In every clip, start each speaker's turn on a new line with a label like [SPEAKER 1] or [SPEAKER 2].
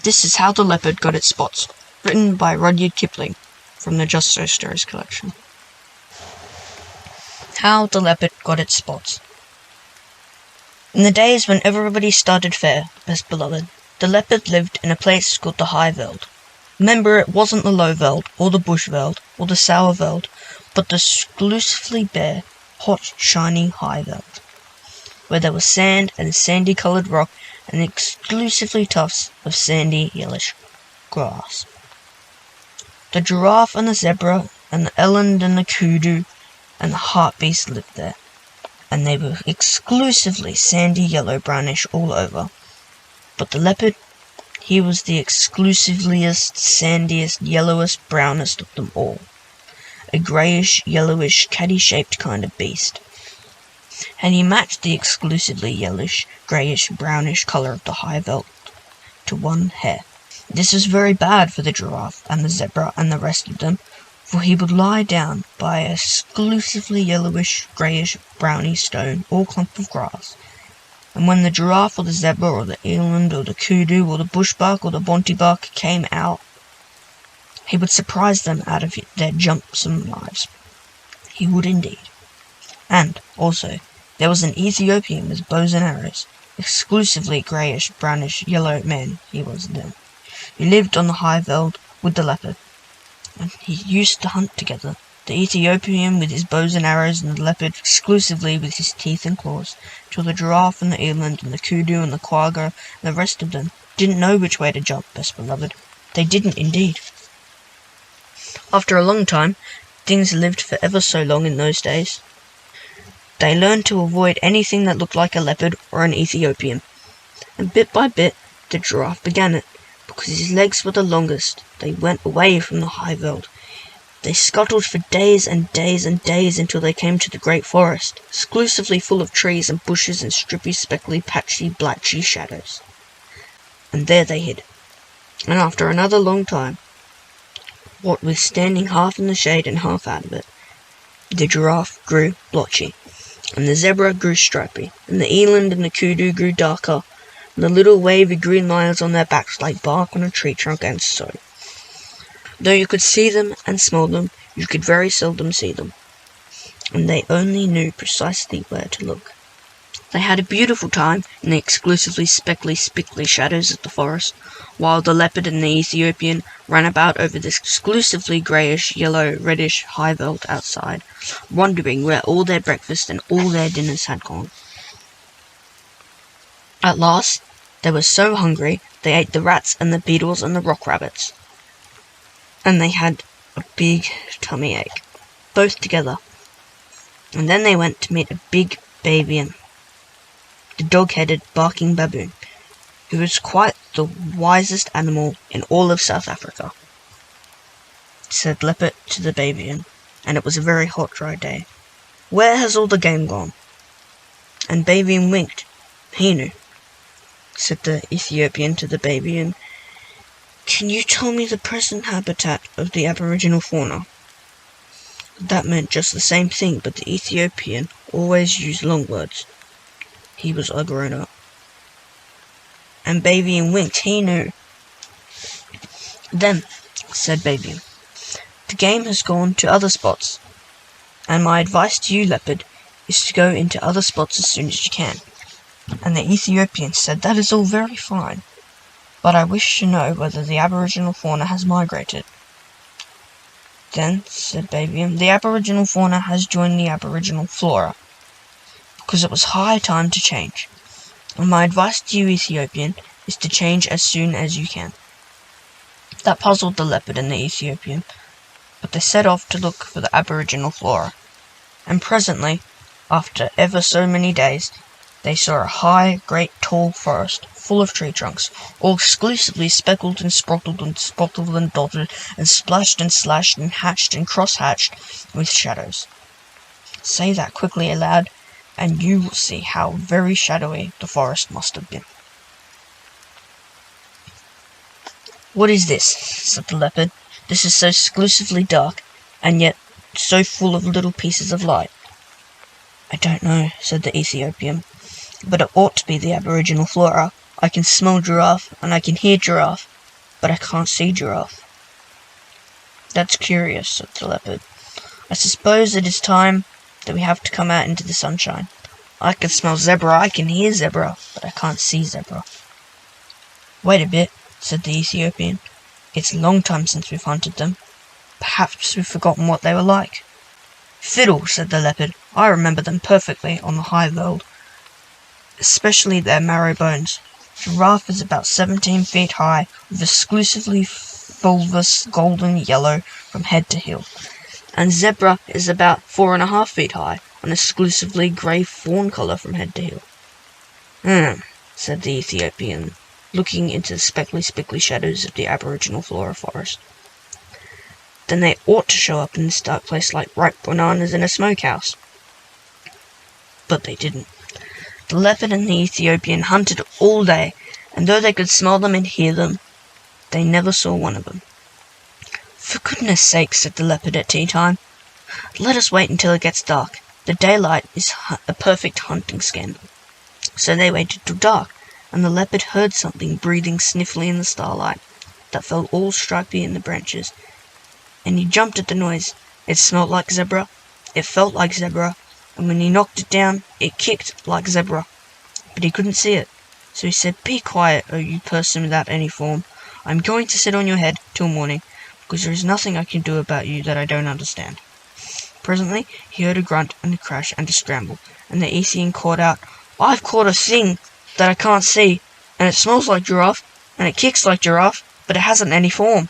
[SPEAKER 1] This is How the Leopard Got Its Spots, written by Rudyard Kipling, from the Just So Stories collection. How the Leopard Got Its Spots. In the days when everybody started fair, best beloved, the leopard lived in a place called the High Veld. Remember, it wasn't the Low Veld, or the Bush Veld, or the Sour Veld, but the exclusively bare, hot, shiny High Veld, where there was sand and sandy-coloured rock and exclusively tufts of sandy, yellowish grass. The giraffe and the zebra and the eland and the kudu and the hartebeest lived there, and they were exclusively sandy, yellow, brownish all over. But the leopard, he was the exclusiveliest, sandiest, yellowest, brownest of them all. A greyish, yellowish, caddy-shaped kind of beast. And he matched the exclusively yellowish, greyish, brownish colour of the High Veld to one hair. This was very bad for the giraffe and the zebra and the rest of them, for he would lie down by an exclusively yellowish, greyish, browny stone or clump of grass, and when the giraffe or the zebra or the eland or the kudu or the bushbuck or the bontybuck came out, he would surprise them out of their jumpsome lives. He would indeed. And, also, there was an Ethiopian with bows and arrows, exclusively greyish, brownish, yellow man he was then. He lived on the High Veld with the leopard, and he used to hunt together, the Ethiopian with his bows and arrows and the leopard exclusively with his teeth and claws, till the giraffe and the eland and the kudu and the quagga and the rest of them didn't know which way to jump, best beloved. They didn't indeed. After a long time, things lived for ever so long in those days. They learned to avoid anything that looked like a leopard or an Ethiopian, and bit by bit the giraffe began it, because his legs were the longest. They went away from the High Veld. They scuttled for days and days and days until they came to the great forest, exclusively full of trees and bushes and strippy, speckly, patchy, blotchy shadows. And there they hid. And after another long time, what with standing half in the shade and half out of it, the giraffe grew blotchy, and the zebra grew stripy, and the eland and the kudu grew darker, and the little wavy green lines on their backs like bark on a tree trunk, and so. Though you could see them and smell them, you could very seldom see them, and they only knew precisely where to look. They had a beautiful time in the exclusively speckly, spickly shadows of the forest, while the leopard and the Ethiopian ran about over this exclusively greyish, yellow, reddish High Veld outside, wondering where all their breakfast and all their dinners had gone. At last, they were so hungry, they ate the rats and the beetles and the rock rabbits, and they had a big tummy ache, both together. And then they went to meet a big baby, the dog-headed, barking baboon, who was quite the wisest animal in all of South Africa. Said Leopard to the babian, and it was a very hot, dry day, "Where has all the game gone?" And babian winked. He knew. Said the Ethiopian to the babian, "Can you tell me the present habitat of the aboriginal fauna?" That meant just the same thing, but the Ethiopian always used long words. He was a grown-up. And babian winked. He knew. "Then," said babian, "the game has gone to other spots, and my advice to you, leopard, is to go into other spots as soon as you can." And the Ethiopian said, "That is all very fine, but I wish to know whether the aboriginal fauna has migrated." "Then," said babian, "the aboriginal fauna has joined the aboriginal flora, because it was high time to change. And my advice to you, Ethiopian, is to change as soon as you can." That puzzled the leopard and the Ethiopian, but they set off to look for the aboriginal flora, and presently, after ever so many days, they saw a high, great, tall forest, full of tree trunks, all exclusively speckled and spotted and spotted and dotted, and splashed and slashed and hatched and cross-hatched with shadows. Say that quickly aloud, and you will see how very shadowy the forest must have been. "What is this?" said the leopard. "This is so exclusively dark, and yet so full of little pieces of light." "I don't know," said the Ethiopian, "but it ought to be the aboriginal flora. I can smell giraffe, and I can hear giraffe, but I can't see giraffe." "That's curious," said the leopard. "I suppose it is time that we have to come out into the sunshine. I can smell zebra, I can hear zebra, but I can't see zebra." "Wait a bit," said the Ethiopian. "It's a long time since we've hunted them. Perhaps we've forgotten what they were like." "Fiddle," said the leopard. "I remember them perfectly on the high veld, especially their marrow bones. Giraffe is about 17 feet high, with exclusively fulvous golden yellow from head to heel, and zebra is about 4.5 feet high, and exclusively grey fawn colour from head to heel." Said the Ethiopian, looking into the speckly shadows of the aboriginal flora forest. "Then they ought to show up in this dark place like ripe bananas in a smokehouse." But they didn't. The leopard and the Ethiopian hunted all day, and though they could smell them and hear them, they never saw one of them. "For goodness sake," said the leopard at tea time, "let us wait until it gets dark. The daylight is a perfect hunting skin." So they waited till dark, and the leopard heard something breathing sniffly in the starlight that felt all stripy in the branches, and he jumped at the noise. It smelled like zebra, it felt like zebra, and when he knocked it down, it kicked like zebra. But he couldn't see it, so he said, "Be quiet, oh you person without any form. I'm going to sit on your head till morning, because there is nothing I can do about you that I don't understand." Presently he heard a grunt and a crash and a scramble, and the Ethiopian called out, "I've caught a thing that I can't see, and it smells like giraffe, and it kicks like giraffe, but it hasn't any form."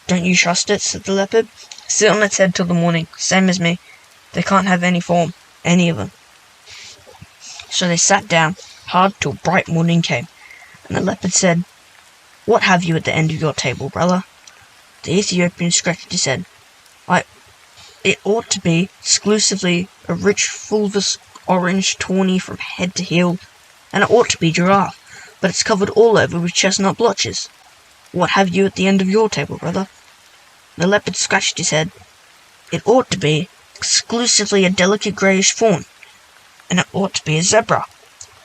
[SPEAKER 1] "Don't you trust it?" said the leopard. "Sit on its head till the morning, same as me. They can't have any form, any of them." So they sat down hard till bright morning came, and the leopard said, "What have you at the end of your table, brother?" The Ethiopian scratched his head. It ought to be exclusively a rich fulvous orange tawny from head to heel, and it ought to be giraffe, but it's covered all over with chestnut blotches. What have you at the end of your table, brother?" The leopard scratched his head. "It ought to be exclusively a delicate greyish fawn, and it ought to be a zebra,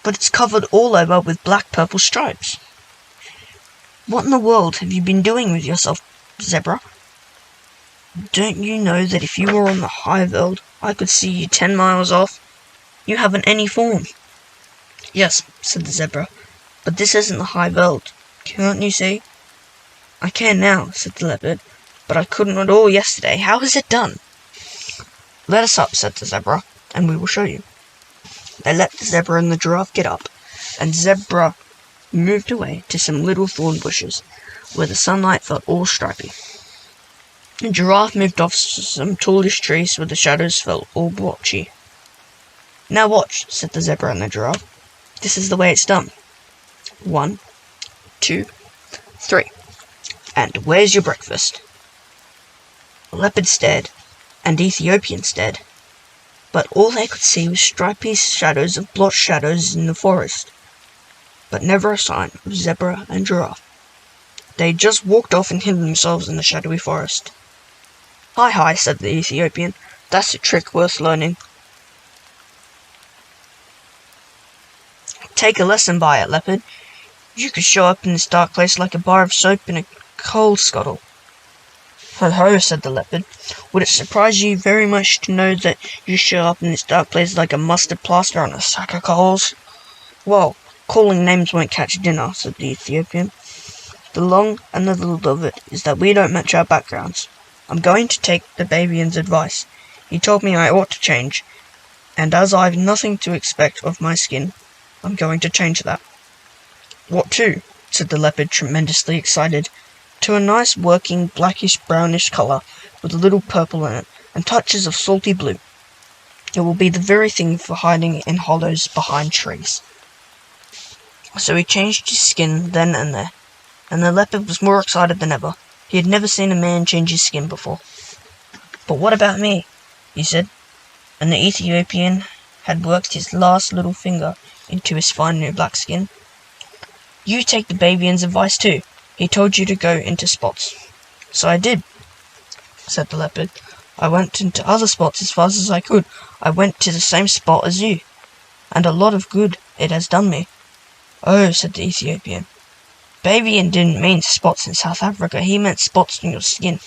[SPEAKER 1] but it's covered all over with black-purple stripes." "What in the world have you been doing with yourself, zebra? Don't you know that if you were on the high veld, I could see you 10 miles off? You haven't any form." "Yes," said the zebra, "but this isn't the high veld. Can't you see?" "I can now," said the leopard, "but I couldn't at all yesterday. How is it done?" "Let us up," said the zebra, "and we will show you." They let the zebra and the giraffe get up, and zebra moved away to some little thorn bushes, where the sunlight felt all stripy. The giraffe moved off to some tallish trees where the shadows felt all blotchy. "Now watch," said the zebra and the giraffe. "This is the way it's done. 1, 2, 3. And where's your breakfast?" The leopard stared, and Ethiopian stared, but all they could see was stripy shadows of blotched shadows in the forest, but never a sign of zebra and giraffe. They had just walked off and hidden themselves in the shadowy forest. Hi," said the Ethiopian. "That's a trick worth learning. Take a lesson by it, leopard. You could show up in this dark place like a bar of soap in a coal scuttle." "Ho," said the leopard. "Would it surprise you very much to know that you show up in this dark place like a mustard plaster on a sack of coals?" "Well, calling names won't catch dinner," said the Ethiopian. "The long and the little of it is that we don't match our backgrounds. I'm going to take the Babian's advice. He told me I ought to change, and as I've nothing to expect of my skin, I'm going to change that." "What to?" said the leopard, tremendously excited. "To a nice working blackish-brownish colour, with a little purple in it, and touches of salty blue. It will be the very thing for hiding in hollows behind trees." So he changed his skin then and there, and the leopard was more excited than ever. He had never seen a man change his skin before. "But what about me?" he said, and the Ethiopian had worked his last little finger into his fine new black skin. "You take the Babian's advice too. He told you to go into spots." "So I did," said the leopard. "I went into other spots as fast as I could. I went to the same spot as you, and a lot of good it has done me." "Oh," said the Ethiopian. Bavian didn't mean spots in South Africa, he meant spots on your skin.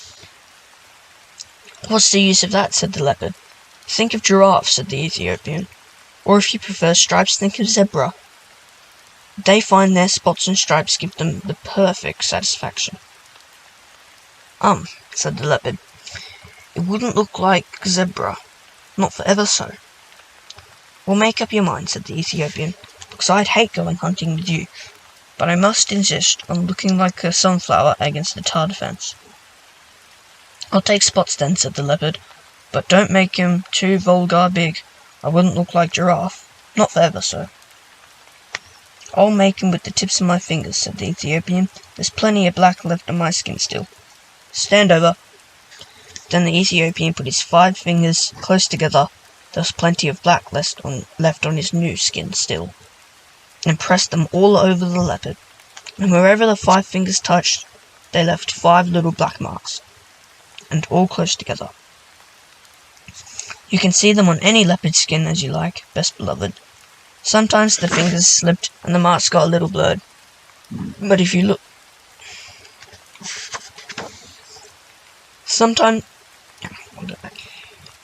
[SPEAKER 1] What's the use of that, said the leopard. Think of giraffe, said the Ethiopian. Or if you prefer stripes, think of zebra. They find their spots and stripes give them the perfect satisfaction. Said the leopard. It wouldn't look like zebra. Not for ever so. Well, make up your mind, said the Ethiopian, because I'd hate going hunting with you, but I must insist on looking like a sunflower against the tar defence. I'll take spots then, said the leopard, but don't make 'em too vulgar big. I wouldn't look like giraffe. Not for ever so. I'll make 'em with the tips of my fingers, said the Ethiopian. There's plenty of black left on my skin still. Stand over. Then the Ethiopian put his 5 fingers close together. There was plenty of black left on his new skin still, and pressed them all over the leopard. And wherever the 5 fingers touched, they left 5 little black marks, and all close together. You can see them on any leopard skin as you like, best beloved. Sometimes the fingers slipped and the marks got a little blurred, but if you look...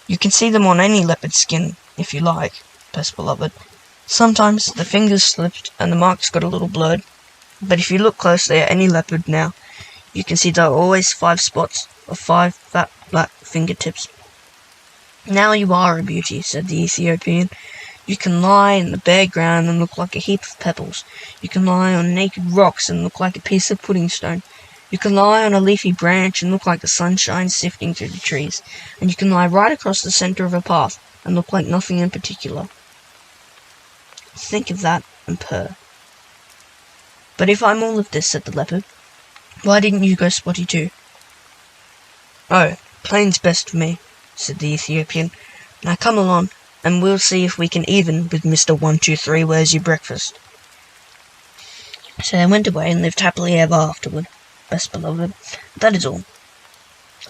[SPEAKER 1] You can see them on any leopard skin, if you like, best beloved. Sometimes the fingers slipped and the marks got a little blurred, but if you look closely at any leopard now, you can see there are always 5 spots of 5 fat black fingertips. Now you are a beauty, said the Ethiopian. You can lie in the bare ground and look like a heap of pebbles. You can lie on naked rocks and look like a piece of pudding stone. You can lie on a leafy branch and look like the sunshine sifting through the trees. And you can lie right across the centre of a path and look like nothing in particular. Think of that and purr. But if I'm all of this, said the leopard, why didn't you go spotty too? Oh, plain's best for me, said the Ethiopian. Now come along, and we'll see if we can even with Mr. 123 Where's Your Breakfast. So they went away and lived happily ever afterward, best beloved. That is all.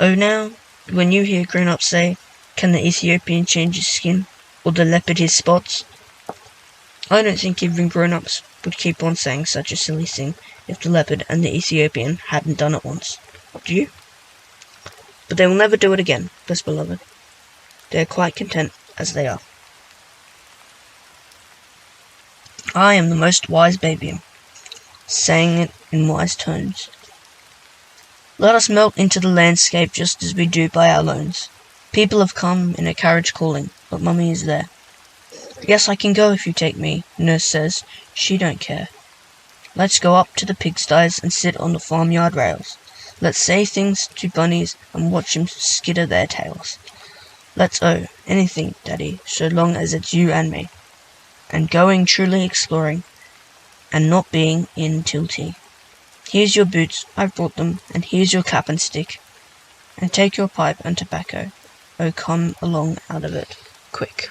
[SPEAKER 1] Oh, now, when you hear grown-ups say, can the Ethiopian change his skin, or the leopard his spots? I don't think even grown-ups would keep on saying such a silly thing if the leopard and the Ethiopian hadn't done it once. Do you? But they will never do it again, best beloved. They are quite content as they are. I am the most wise baby, saying it in wise tones. Let us melt into the landscape just as we do by our loans. People have come in a carriage calling, but Mummy is there. Yes, I can go if you take me, Nurse says. She don't care. Let's go up to the pigsties and sit on the farmyard rails. Let's say things to bunnies and watch 'em skitter their tails. Let's anything, Daddy, so long as it's you and me. And going truly exploring, and not being in till tea. Here's your boots, I've brought them, and here's your cap and stick. And take your pipe and tobacco. Oh, come along out of it, quick.